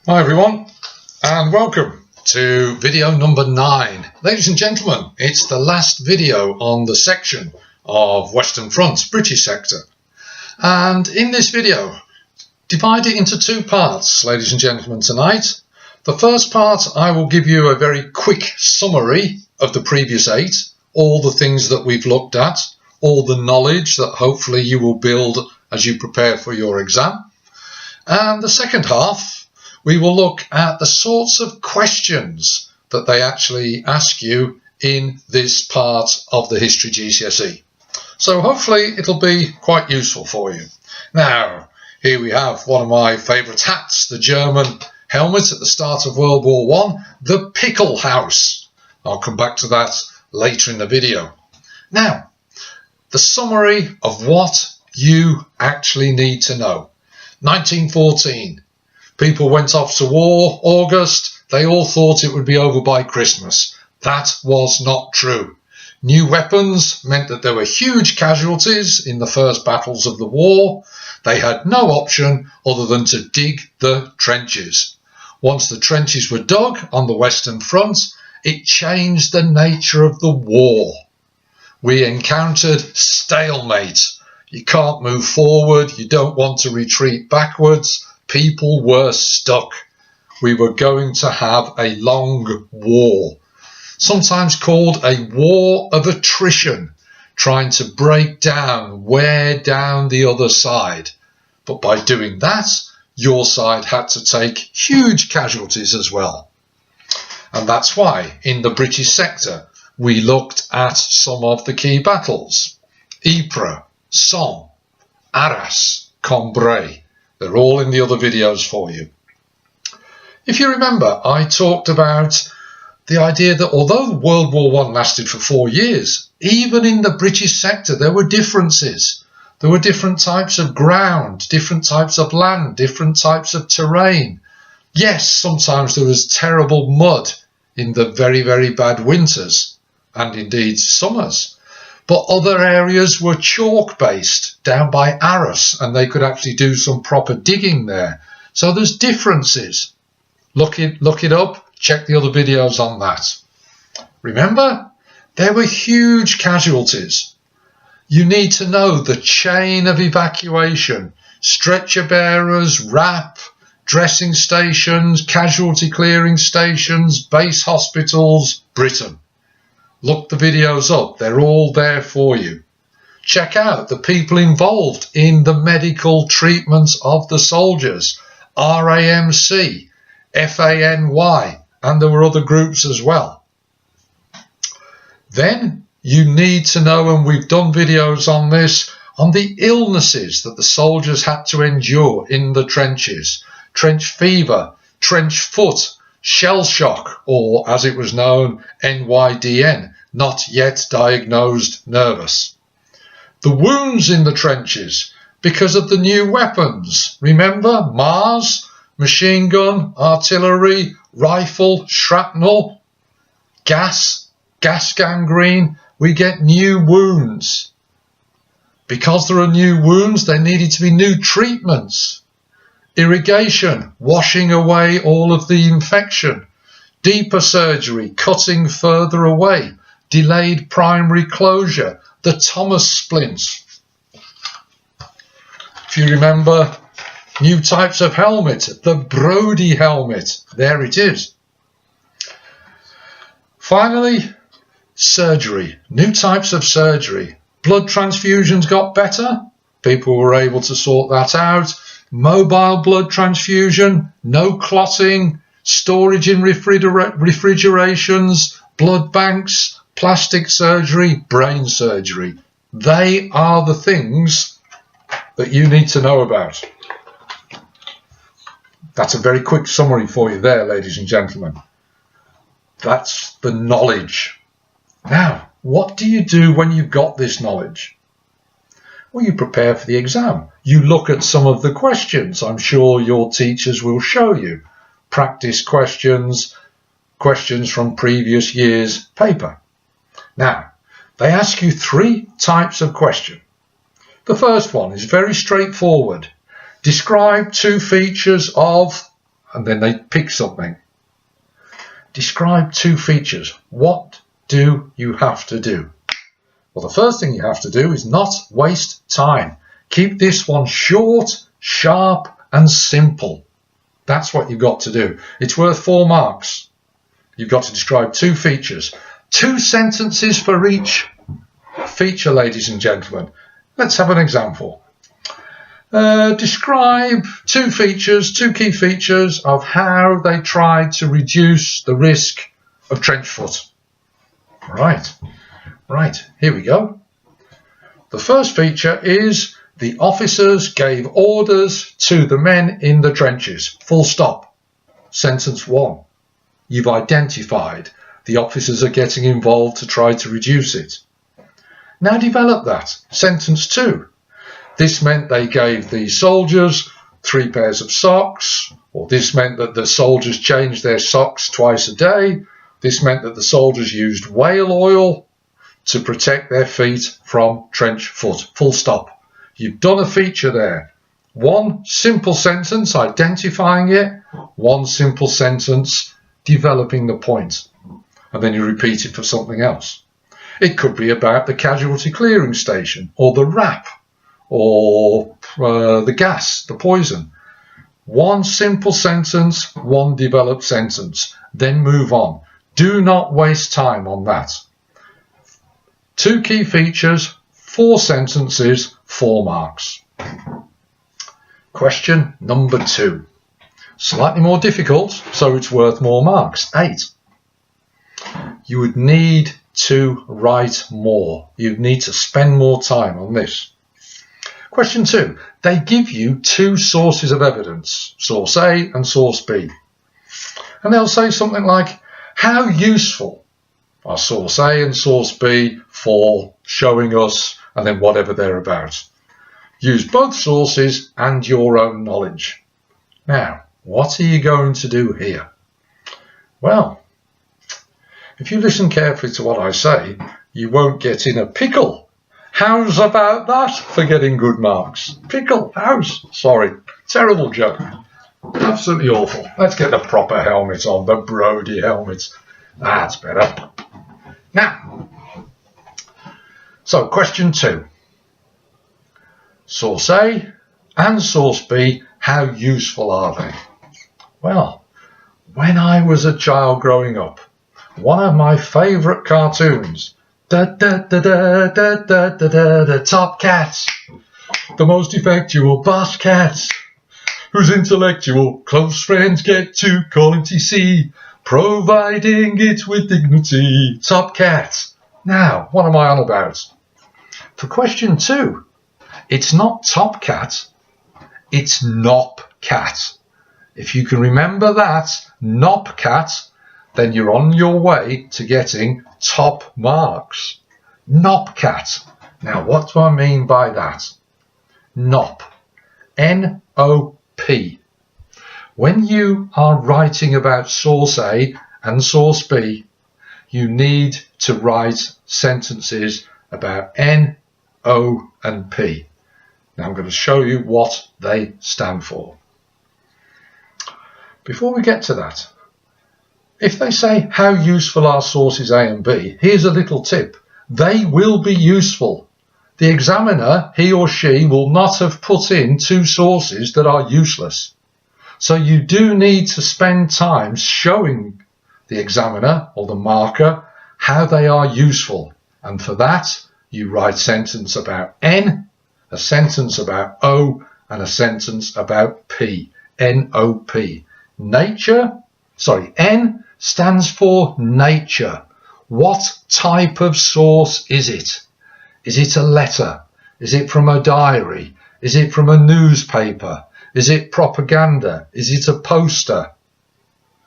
Hi everyone, and welcome to video number 9. Ladies and gentlemen, it's the last video on the section of Western Front, British sector. And in this video, divide it into 2 parts, ladies and gentlemen, tonight. The first part, I will give you a very quick summary of the previous 8, all the things that we've looked at, all the knowledge that hopefully you will build as you prepare for your exam. And the second half, we will look at the sorts of questions that they actually ask you in this part of the History GCSE. So hopefully it'll be quite useful for you. Now, here we have one of my favourite hats, the German helmet at the start of World War I, the Pickle House. I'll come back to that later in the video. Now, the summary of what you actually need to know. 1914. People went off to war, August, they all thought it would be over by Christmas. That was not true. New weapons meant that there were huge casualties in the first battles of the war. They had no option other than to dig the trenches. Once the trenches were dug on the Western Front, it changed the nature of the war. We encountered stalemate. You can't move forward, you don't want to retreat backwards. People were stuck. We were going to have a long war, sometimes called a war of attrition, trying to break down, wear down the other side. But by doing that, your side had to take huge casualties as well. And that's why in the British sector, we looked at some of the key battles. Ypres, Somme, Arras, Cambrai. They're all in the other videos for you. If you remember, I talked about the idea that although World War I lasted for 4 years, even in the British sector there were differences. There were different types of ground, different types of land, different types of terrain. Yes, sometimes there was terrible mud in the very, very bad winters, and indeed summers. But other areas were chalk-based down by Arras, and they could actually do some proper digging there. So there's differences. Look it up, check the other videos on that. Remember, there were huge casualties. You need to know the chain of evacuation, stretcher bearers, RAP, dressing stations, casualty clearing stations, base hospitals, Britain. Look the videos up, they're all there for you. Check out the people involved in the medical treatment of the soldiers, RAMC, FANY, and there were other groups as well. Then you need to know, and we've done videos on this, on the illnesses that the soldiers had to endure in the trenches. Trench fever, trench foot, shell shock, or as it was known, NYDN, not yet diagnosed nervous. The wounds in the trenches because of the new weapons. Remember, Mars, machine gun, artillery, rifle, shrapnel, gas gangrene. We get new wounds. Because there are new wounds, there needed to be new treatments. Irrigation, washing away all of the infection. Deeper surgery, cutting further away. Delayed primary closure. The Thomas splints. If you remember, new types of helmet. The Brodie helmet. There it is. Finally, surgery. New types of surgery. Blood transfusions got better. People were able to sort that out. Mobile blood transfusion, no clotting, storage in refrigerations, blood banks, plastic surgery, brain surgery. They are the things that you need to know about. That's a very quick summary for you there, ladies and gentlemen. That's the knowledge. Now, what do you do when you've got this knowledge? Well, you prepare for the exam. You look at some of the questions. I'm sure your teachers will show you. Practice questions, questions from previous year's paper. Now, they ask you 3 types of question. The first one is very straightforward. Describe 2 features of and then they pick something. Describe 2 features. What do you have to do? Well, the first thing you have to do is not waste time. Keep this one short, sharp, and simple. That's what you've got to do. It's worth 4 marks. You've got to describe 2 features. 2 sentences for each feature, ladies and gentlemen. Let's have an example. Describe 2 features, 2 key features of how they tried to reduce the risk of trench foot. Right, here we go. The first feature is the officers gave orders to the men in the trenches. Full stop. Sentence 1. You've identified the officers are getting involved to try to reduce it. Now develop that. Sentence 2. This meant they gave the soldiers 3 pairs of socks, or this meant that the soldiers changed their socks twice a day. This meant that the soldiers used whale oil to protect their feet from trench foot. Full stop. You've done a feature there. 1 simple sentence identifying it, 1 simple sentence developing the point, and then you repeat it for something else. It could be about the casualty clearing station, or the RAP, or the gas, the poison. 1 simple sentence, 1 developed sentence, then move on. Do not waste time on that. 2 key features, 4 sentences, 4 marks. Question number 2. Slightly more difficult, so it's worth more marks. 8. You would need to write more. You'd need to spend more time on this. Question 2. They give you 2 sources of evidence, source A and source B. And they'll say something like, how useful are source A and source B for showing us, and then whatever they're about. Use both sources and your own knowledge. Now, what are you going to do here? Well, if you listen carefully to what I say, you won't get in a pickle. How's about that for getting good marks? Pickle, house. Sorry, terrible joke. Absolutely awful. Let's get the proper helmet on, the Brody helmet. That's better. Now, so question 2. Source A and source B, how useful are they? Well, when I was a child growing up, one of my favourite cartoons, Top Cats, the most effectual boss cats, whose intellectual close friends get to call him TC, providing it with dignity. Top Cat. Now, what am I on about? For question 2, it's not Top Cat, it's Nop Cat. If you can remember that, Nop Cat, then you're on your way to getting top marks. Nop Cat. Now, what do I mean by that? Nop. N-O-P. When you are writing about source A and source B, you need to write sentences about N, O, and P. Now I'm going to show you what they stand for. Before we get to that, if they say how useful are sources A and B, here's a little tip. They will be useful. The examiner, he or she, will not have put in 2 sources that are useless. So you do need to spend time showing the examiner or the marker how they are useful. And for that, you write a sentence about N, a sentence about O, and a sentence about P. N-O-P. Nature, N stands for nature. What type of source is it? Is it a letter? Is it from a diary? Is it from a newspaper? Is it propaganda? Is it a poster?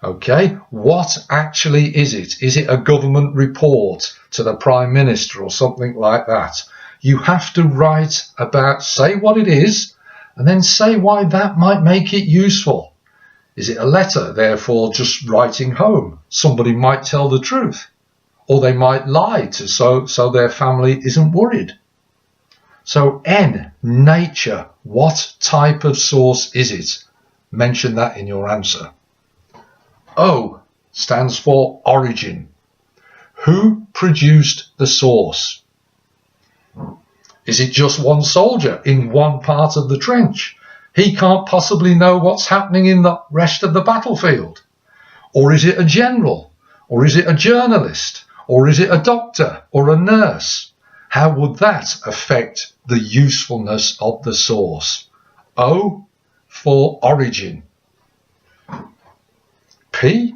Okay, what actually is it? Is it a government report to the Prime Minister or something like that? You have to write about, say what it is, and then say why that might make it useful. Is it a letter, therefore just writing home? Somebody might tell the truth, or they might lie so their family isn't worried. So N, nature, what type of source is it? mention that in your answer. O stands for origin. Who produced the source? Is it just one soldier in one part of the trench? He can't possibly know what's happening in the rest of the battlefield. Or is it a general? Or is it a journalist? Or is it a doctor or a nurse? How would that affect the usefulness of the source? O for origin. P,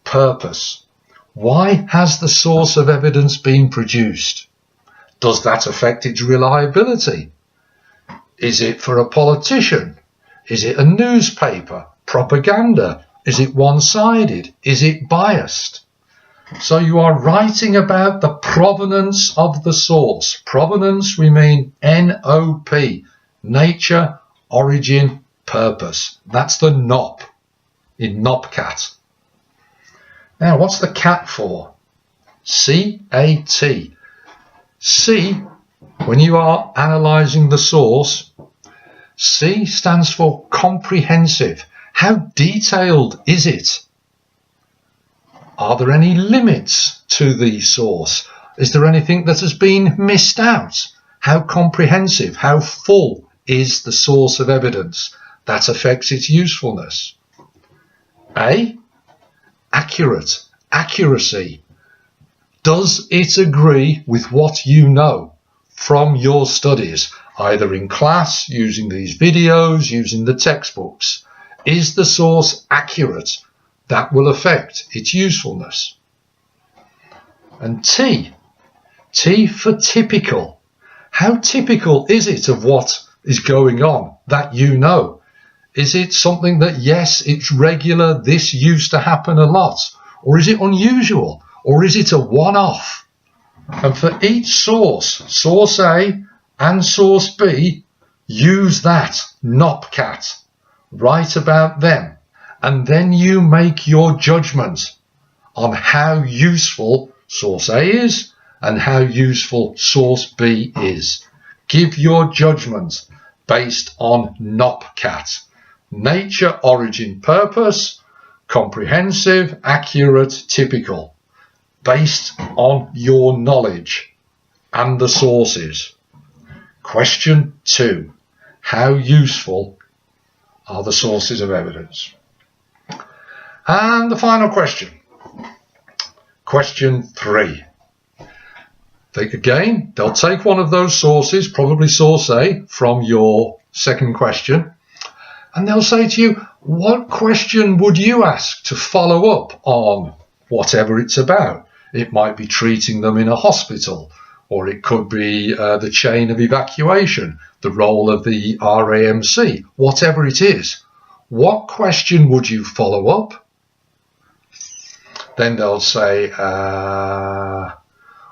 purpose. Why has the source of evidence been produced? Does that affect its reliability? Is it for a politician? Is it a newspaper? Propaganda? Is it one-sided? Is it biased? So you are writing about the provenance of the source. Provenance, we mean N-O-P, nature, origin, purpose. That's the NOP in NOPCAT. Now, what's the CAT for? C-A-T. C, when you are analysing the source, C stands for comprehensive. How detailed is it? Are there any limits to the source? Is there anything that has been missed out? How comprehensive, how full is the source of evidence? That affects its usefulness. A, accurate, accuracy. Does it agree with what you know from your studies, either in class, using these videos, using the textbooks? Is the source accurate? That will affect its usefulness. And T, T for typical. How typical is it of what is going on that you know? Is it something that, yes, it's regular, this used to happen a lot? Or is it unusual? Or is it a one-off? And for each source, source A and source B, use that NOPCAT. Write about them. And then you make your judgment on how useful source A is and how useful source B is. Give your judgment based on NOPCAT. Nature, origin, purpose, comprehensive, accurate, typical. Based on your knowledge and the sources. Question 2. How useful are the sources of evidence? And the final question. Question 3. Again, they'll take one of those sources, probably source A, from your second question, and they'll say to you, what question would you ask to follow up on whatever it's about? It might be treating them in a hospital, or it could be the chain of evacuation, the role of the RAMC, whatever it is. What question would you follow up? Then they'll say,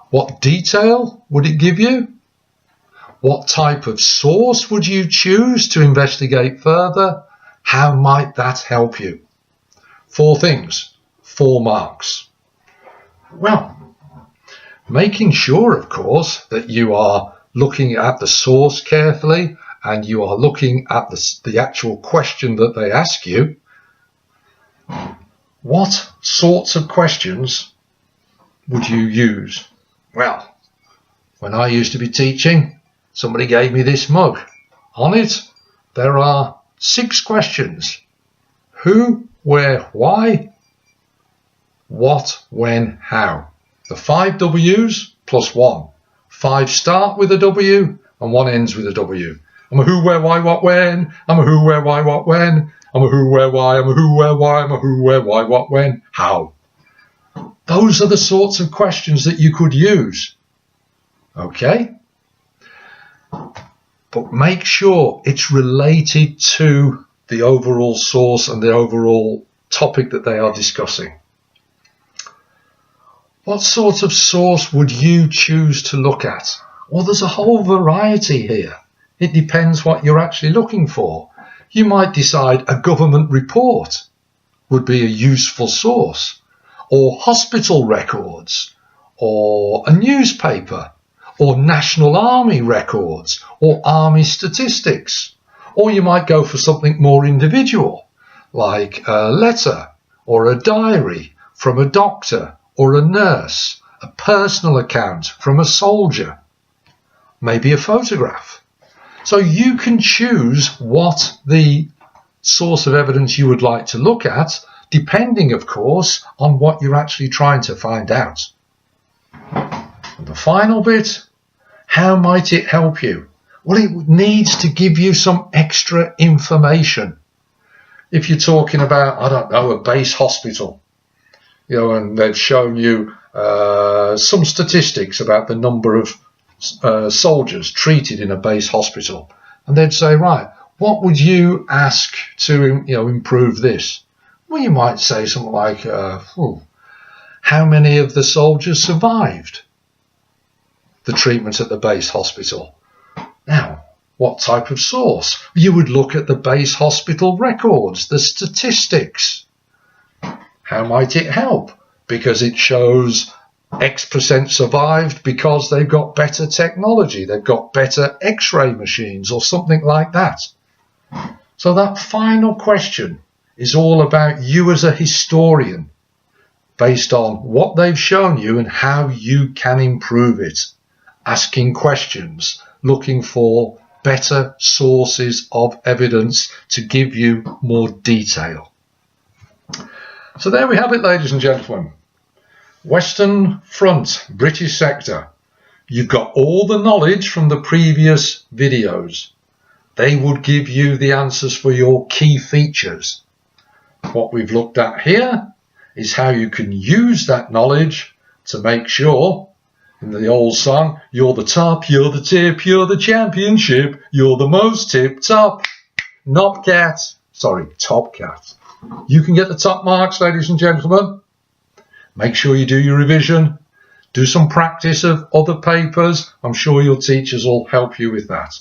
what detail would it give you? What type of source would you choose to investigate further? How might that help you? 4 things, 4 marks. Well, making sure, of course, that you are looking at the source carefully and you are looking at the actual question that they ask you. What sorts of questions would you use? Well, when I used to be teaching, somebody gave me this mug. On it, there are 6 questions. Who, where, why, what, when, how. The 5 W's plus 1. 5 start with a W and 1 ends with a W. I'm a who, where, why, what, when. I'm a who, where, why, what, when. I'm a who, where, why. I'm a who, where, why. I'm a who, where, why, what, when, how. Those are the sorts of questions that you could use. Okay? But make sure it's related to the overall source and the overall topic that they are discussing. What sort of source would you choose to look at? Well, there's a whole variety here. It depends what you're actually looking for. You might decide a government report would be a useful source, or hospital records, or a newspaper, or National Army records, or Army statistics, Or you might go for something more individual, like a letter or a diary from a doctor or a nurse, a personal account from a soldier, maybe a photograph. So you can choose what the source of evidence you would like to look at, depending, of course, on what you're actually trying to find out. And the final bit, how might it help you? Well, it needs to give you some extra information. If you're talking about, I don't know, a base hospital, and they've shown you some statistics about the number of soldiers treated in a base hospital, and they'd say, right, what would you ask to improve this? Well, you might say something like, how many of the soldiers survived the treatment at the base hospital? Now, what type of source? You would look at the base hospital records, the statistics. How might it help? Because it shows X% survived because they've got better technology, they've got better X-ray machines or something like that. So that final question is all about you as a historian, based on what they've shown you and how you can improve it. Asking questions, looking for better sources of evidence to give you more detail. So there we have it, ladies and gentlemen. Western Front, British sector. You've got all the knowledge from the previous videos. They would give you the answers for your key features. What we've looked at here is how you can use that knowledge to make sure, in the old song, you're the top, you're the tip, you're the championship, you're the most tip top. Top cat. You can get the top marks, ladies and gentlemen. Make sure you do your revision. Do some practice of other papers. I'm sure your teachers will help you with that.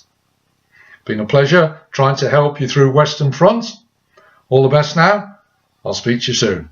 Been a pleasure trying to help you through Western Front. All the best now. I'll speak to you soon.